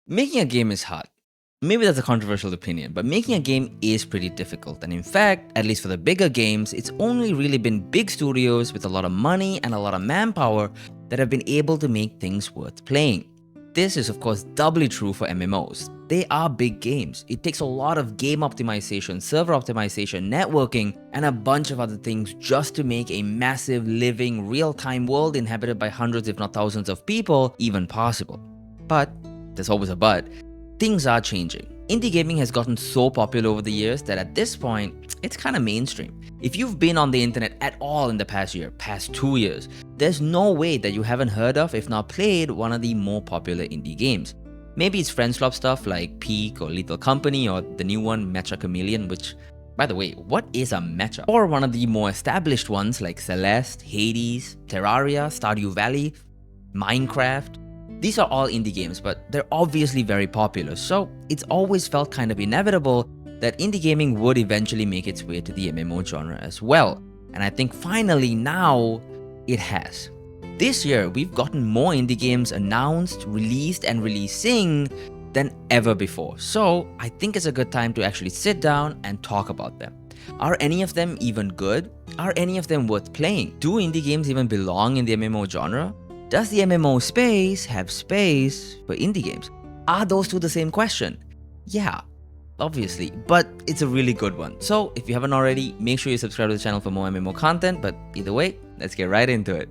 Making a game is hard. Maybe that's a controversial opinion, but making a game is pretty difficult. And in fact, at least for the bigger games, it's only really been big studios with a lot of money and a lot of manpower that have been able to make things worth playing. This is, of course, doubly true for MMOs. They are big games. It takes a lot of game optimization, server optimization, networking, and a bunch of other things just to make a massive, living, real-time world inhabited by hundreds, if not thousands of people even possible. But there's always a but. Things are changing. Indie gaming has gotten so popular over the years that at this point, it's kind of mainstream. If you've been on the internet at all in the past year, past 2 years, there's no way that you haven't heard of, if not played, one of the more popular indie games. Maybe it's friend swap stuff like Peak or Lethal Company or the new one, Mecha Chameleon, which, by the way, what is a mecha? Or one of the more established ones like Celeste, Hades, Terraria, Stardew Valley, Minecraft. These are all indie games, but they're obviously very popular, so it's always felt kind of inevitable that indie gaming would eventually make its way to the MMO genre as well. And I think finally now, it has. This year, we've gotten more indie games announced, released, and releasing than ever before. So I think it's a good time to actually sit down and talk about them. Are any of them even good? Are any of them worth playing? Do indie games even belong in the MMO genre? Does the MMO space have space for indie games? Are those two the same question? Yeah, obviously, but it's a really good one. So if you haven't already, make sure you subscribe to the channel for more MMO content, but either way, let's get right into it.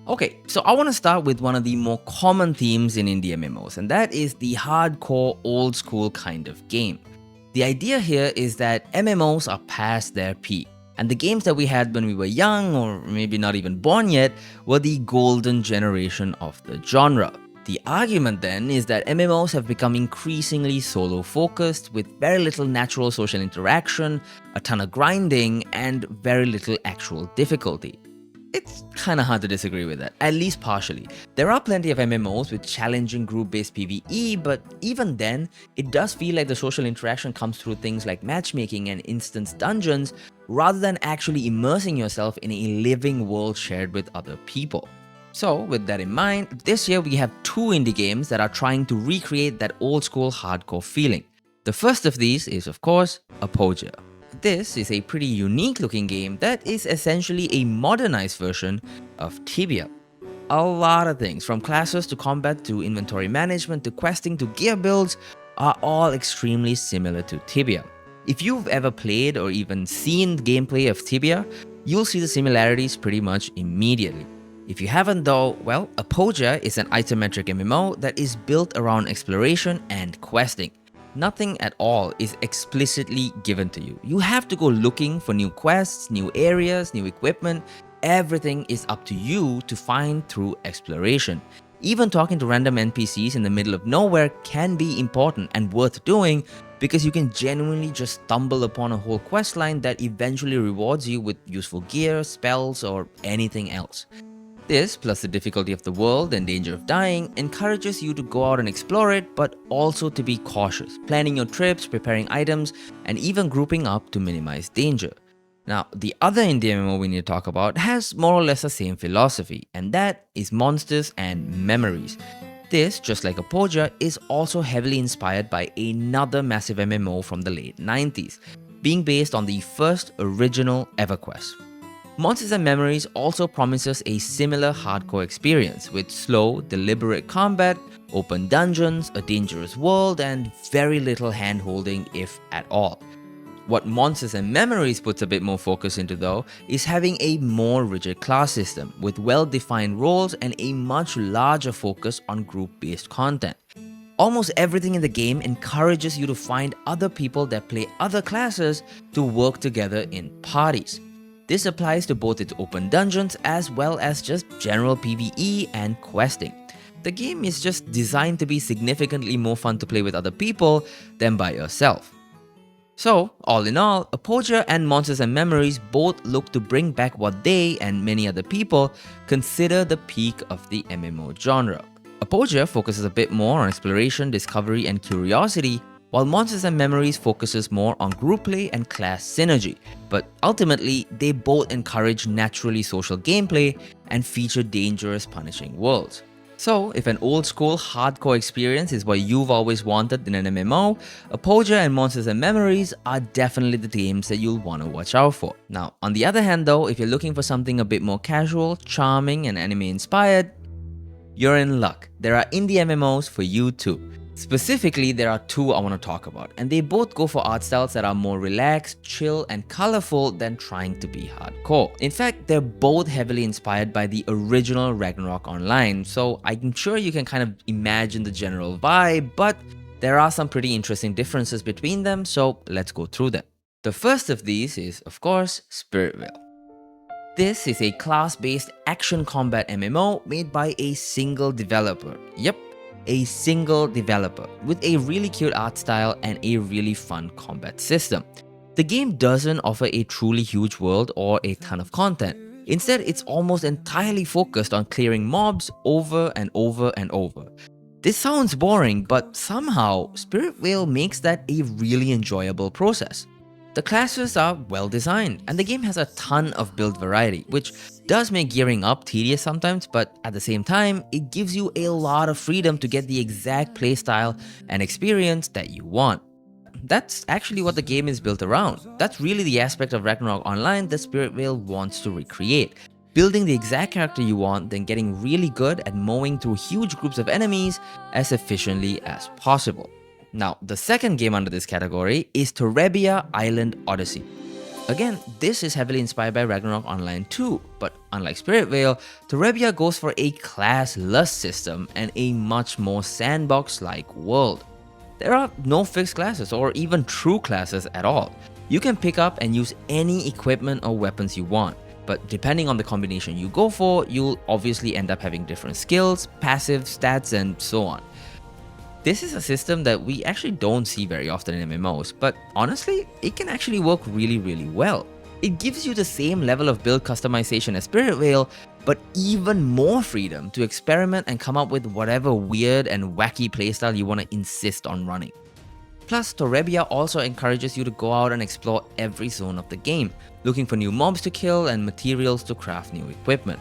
Okay, so I want to start with one of the more common themes in indie MMOs, and that is the hardcore old school kind of game. The idea here is that MMOs are past their peak. And the games that we had when we were young, or maybe not even born yet, were the golden generation of the genre. The argument then is that MMOs have become increasingly solo-focused, with very little natural social interaction, a ton of grinding, and very little actual difficulty. It's kinda hard to disagree with that, at least partially. There are plenty of MMOs with challenging group-based PvE, but even then, it does feel like the social interaction comes through things like matchmaking and instance dungeons, rather than actually immersing yourself in a living world shared with other people. So, with that in mind, this year we have 2 indie games that are trying to recreate that old-school hardcore feeling. The first of these is, of course, Apogea. This is a pretty unique looking game that is essentially a modernized version of Tibia. A lot of things, from classes to combat to inventory management to questing to gear builds, are all extremely similar to Tibia. If you've ever played or even seen gameplay of Tibia, you'll see the similarities pretty much immediately. If you haven't though, well, Apogea is an isometric MMO that is built around exploration and questing. Nothing at all is explicitly given to you. You have to go looking for new quests, new areas, new equipment. Everything is up to you to find through exploration. Even talking to random NPCs in the middle of nowhere can be important and worth doing because you can genuinely just stumble upon a whole questline that eventually rewards you with useful gear, spells, or anything else. This, plus the difficulty of the world and danger of dying, encourages you to go out and explore it, but also to be cautious, planning your trips, preparing items, and even grouping up to minimize danger. Now, the other indie MMO we need to talk about has more or less the same philosophy, and that is Monsters and Memories. This, just like Apogea, is also heavily inspired by another massive MMO from the late 90s, being based on the first original EverQuest. Monsters and Memories also promises a similar hardcore experience with slow, deliberate combat, open dungeons, a dangerous world, and very little hand-holding if at all. What Monsters and Memories puts a bit more focus into though is having a more rigid class system with well-defined roles and a much larger focus on group-based content. Almost everything in the game encourages you to find other people that play other classes to work together in parties. This applies to both its open dungeons as well as just general PvE and questing. The game is just designed to be significantly more fun to play with other people than by yourself. So, all in all, Apogea and Monsters and Memories both look to bring back what they and many other people consider the peak of the MMO genre. Apogea focuses a bit more on exploration, discovery, and curiosity, while Monsters and Memories focuses more on group play and class synergy, but ultimately they both encourage naturally social gameplay and feature dangerous, punishing worlds. So, if an old school hardcore experience is what you've always wanted in an MMO, Apoja and Monsters and Memories are definitely the games that you'll want to watch out for. Now, on the other hand though, if you're looking for something a bit more casual, charming, and anime inspired, you're in luck. There are indie MMOs for you too. Specifically, there are two I want to talk about, and they both go for art styles that are more relaxed, chill, and colorful than trying to be hardcore. In fact, they're both heavily inspired by the original Ragnarok Online, so I'm sure you can kind of imagine the general vibe, but there are some pretty interesting differences between them, so let's go through them. The first of these is, of course, Spiritvale. This is a class-based action combat MMO made by a single developer. Yep, a single developer with a really cute art style and a really fun combat system. The game doesn't offer a truly huge world or a ton of content. Instead, it's almost entirely focused on clearing mobs over and over and over. This sounds boring, but somehow Spiritvale makes that a really enjoyable process. The classes are well designed, and the game has a ton of build variety, which does make gearing up tedious sometimes, but at the same time, it gives you a lot of freedom to get the exact playstyle and experience that you want. That's actually what the game is built around. That's really the aspect of Ragnarok Online that Spiritvale wants to recreate. Building the exact character you want, then getting really good at mowing through huge groups of enemies as efficiently as possible. Now, the second game under this category is Terabia Island Odyssey. Again, this is heavily inspired by Ragnarok Online too, but unlike Spiritvale, Terabia goes for a class-less system and a much more sandbox-like world. There are no fixed classes or even true classes at all. You can pick up and use any equipment or weapons you want, but depending on the combination you go for, you'll obviously end up having different skills, passive stats, and so on. This is a system that we actually don't see very often in MMOs, but honestly, it can actually work really well. It gives you the same level of build customization as Spiritvale, but even more freedom to experiment and come up with whatever weird and wacky playstyle you want to insist on running. Plus, Terabia also encourages you to go out and explore every zone of the game, looking for new mobs to kill and materials to craft new equipment.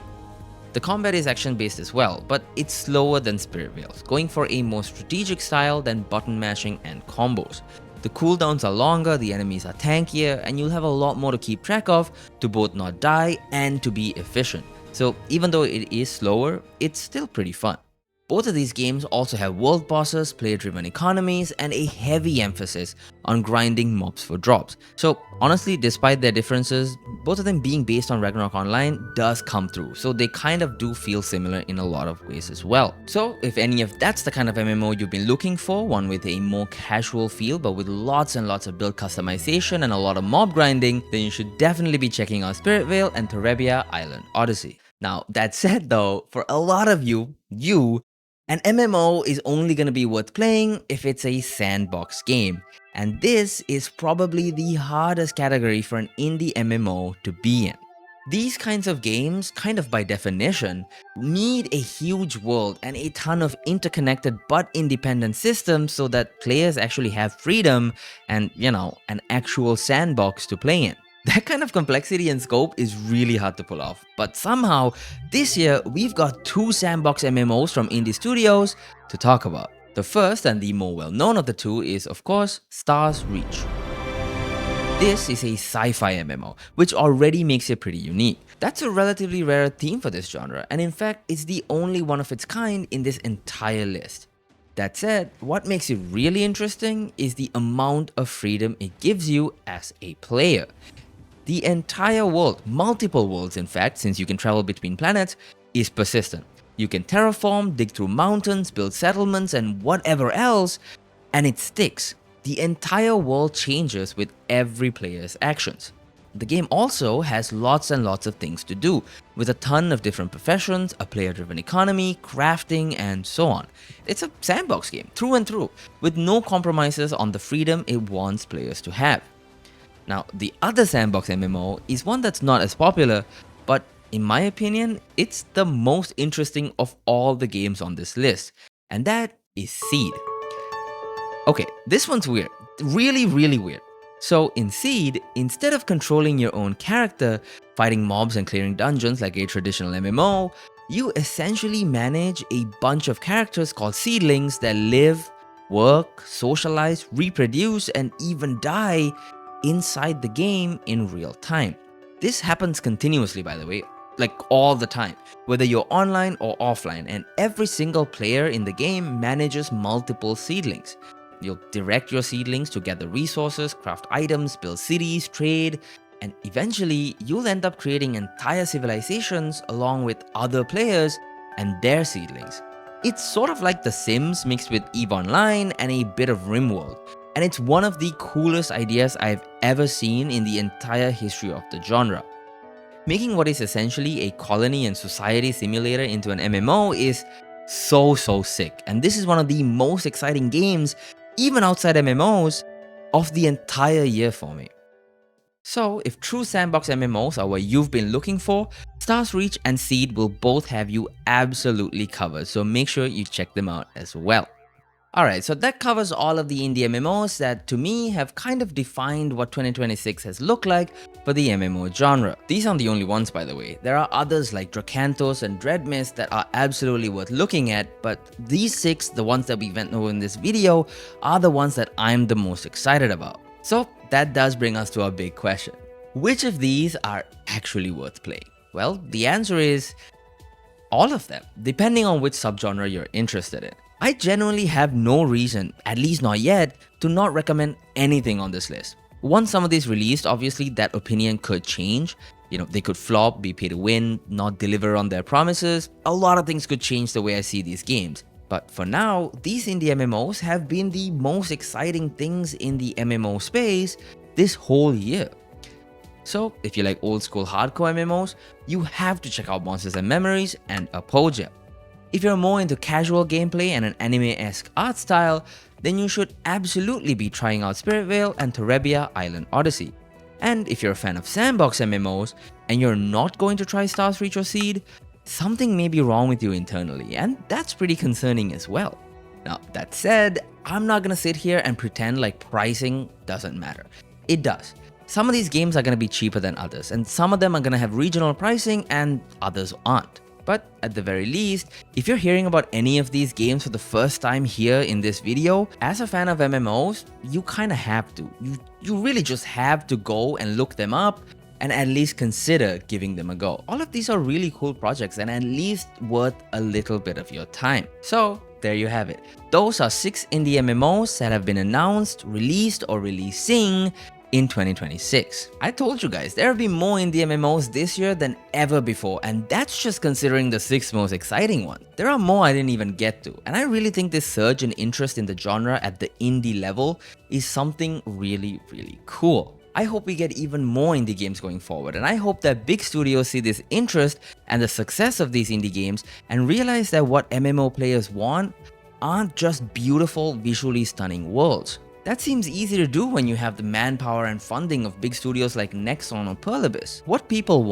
The combat is action-based as well, but it's slower than Spiritvale's, going for a more strategic style than button mashing and combos. The cooldowns are longer, the enemies are tankier, and you'll have a lot more to keep track of to both not die and to be efficient. So even though it is slower, it's still pretty fun. Both of these games also have world bosses, player-driven economies, and a heavy emphasis on grinding mobs for drops. So honestly, despite their differences, both of them being based on Ragnarok Online does come through, so they kind of do feel similar in a lot of ways as well. So if any of that's the kind of MMO you've been looking for, one with a more casual feel but with lots and lots of build customization and a lot of mob grinding, then you should definitely be checking out Spiritvale and Terabia Island Odyssey. Now that said though, for a lot of you, an MMO is only going to be worth playing if it's a sandbox game, and this is probably the hardest category for an indie MMO to be in. These kinds of games, kind of by definition, need a huge world and a ton of interconnected but independent systems so that players actually have freedom and, an actual sandbox to play in. That kind of complexity and scope is really hard to pull off, but somehow this year we've got two sandbox MMOs from indie studios to talk about. The first and the more well-known of the two is, of course, Stars Reach. This is a sci-fi MMO, which already makes it pretty unique. That's a relatively rare theme for this genre, and in fact, it's the only one of its kind in this entire list. That said, what makes it really interesting is the amount of freedom it gives you as a player. The entire world, multiple worlds in fact, since you can travel between planets, is persistent. You can terraform, dig through mountains, build settlements, and whatever else, and it sticks. The entire world changes with every player's actions. The game also has lots and lots of things to do, with a ton of different professions, a player-driven economy, crafting, and so on. It's a sandbox game, through and through, with no compromises on the freedom it wants players to have. Now, the other sandbox MMO is one that's not as popular, but in my opinion, it's the most interesting of all the games on this list, and that is Seed. Okay, this one's weird, really weird. So in Seed, instead of controlling your own character, fighting mobs and clearing dungeons like a traditional MMO, You essentially manage a bunch of characters called seedlings that live, work, socialize, reproduce, and even die inside the game in real time. This happens continuously, by the way, like all the time, whether you're online or offline, and every single player in the game manages multiple seedlings. You'll direct your seedlings to gather resources, craft items, build cities, trade, and eventually you'll end up creating entire civilizations along with other players and their seedlings. It's sort of like The Sims mixed with EVE Online and a bit of RimWorld, and it's one of the coolest ideas I've ever seen in the entire history of the genre. Making what is essentially a colony and society simulator into an MMO is so sick, and this is one of the most exciting games, even outside MMOs, of the entire year for me. So, if true sandbox MMOs are what you've been looking for, Stars Reach and Seed will both have you absolutely covered, so make sure you check them out as well. Alright, so that covers all of the indie MMOs that to me have kind of defined what 2026 has looked like for the MMO genre. These aren't the only ones, by the way. There are others like Dracanthos and Dreadmist that are absolutely worth looking at, but these 6, the ones that we went over in this video, are the ones that I'm the most excited about. So that does bring us to our big question. Which of these are actually worth playing? Well, the answer is all of them, depending on which subgenre you're interested in. I genuinely have no reason, at least not yet, to not recommend anything on this list. Once some of these released, obviously that opinion could change. They could flop, be pay to win, not deliver on their promises. A lot of things could change the way I see these games. But for now, these indie MMOs have been the most exciting things in the MMO space this whole year. So if you like old school hardcore MMOs, you have to check out Monsters and Memories and Apogia. If you're more into casual gameplay and an anime-esque art style, then you should absolutely be trying out Spirit Vale and Terebia Island Odyssey. And if you're a fan of sandbox MMOs and you're not going to try Stars Reach or Seed, something may be wrong with you internally, and that's pretty concerning as well. Now, that said, I'm not gonna sit here and pretend like pricing doesn't matter. It does. Some of these games are gonna be cheaper than others, and some of them are gonna have regional pricing and others aren't. But at the very least, if you're hearing about any of these games for the first time here in this video, as a fan of MMOs, you kinda have to. You really just have to go and look them up and at least consider giving them a go. All of these are really cool projects and at least worth a little bit of your time. So there you have it. Those are 6 indie MMOs that have been announced, released, or releasing in 2026. I told you guys, there have been more indie MMOs this year than ever before, and that's just considering the 6 most exciting ones. There are more I didn't even get to, and I really think this surge in interest in the genre at the indie level is something really cool. I hope we get even more indie games going forward, and I hope that big studios see this interest and the success of these indie games and realize that what MMO players want aren't just beautiful, visually stunning worlds. That seems easy to do when you have the manpower and funding of big studios like Nexon or Perlibis. What people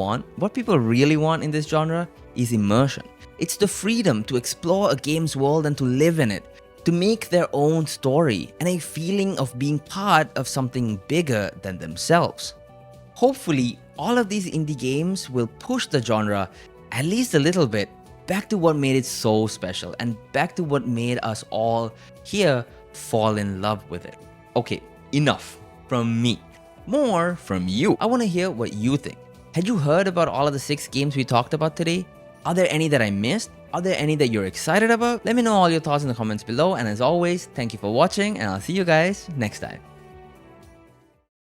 really want in this genre is immersion. It's the freedom to explore a game's world and to live in it, to make their own story, and a feeling of being part of something bigger than themselves. Hopefully, all of these indie games will push the genre, at least a little bit, back to what made it so special and back to what made us all here fall in love with it. Okay, enough from me. More from you. I want to hear what you think. Had you heard about all of the 6 games we talked about today? Are there any that I missed? Are there any that you're excited about? Let me know all your thoughts in the comments below, and as always, thank you for watching, and I'll see you guys next time.